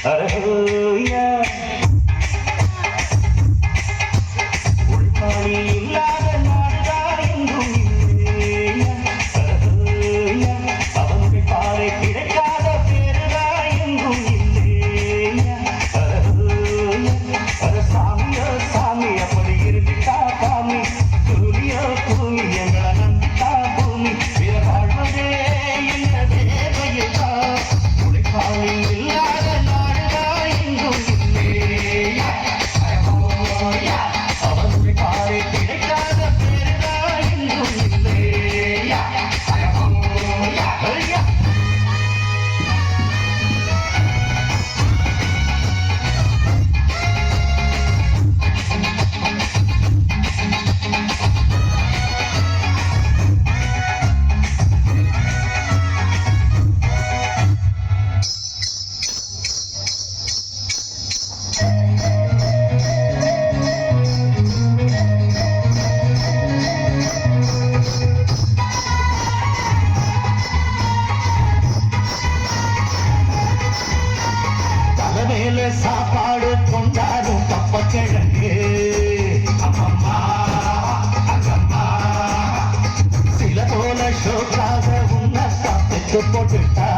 அரஹோயா உள்பாணி இல்லாத நாடுதா எங்கும் இல்லையா அரஹோயா அவனுடைய பாறை கிடைக்காத பேருதா எங்கும் இல்லையா அரஹோயா அர சாமியோ சாமி அப்படி இருந்துட்டா சாமி கூலியோ கூலி எங்களை நம்பிட்டா பூமி பிற வாழ்வதே என்ன தேவையில்லா உழைப்பாளி இல்லாத நாடுதா எங்கும் இல்லையா அரஹோயா அவனுடைய பாறை கிடைக்காத பேருதா எங்கும் இல்லையா அரஹோயா ஹரியா தலைமையில சாப்பாடு கொண்டாடும் பப்பக்கிழங்கு அம்மம்மா அங்கம்மா சில போல ஷோக்காக உன்னை சாப்பிட்டு போட்டுட்டா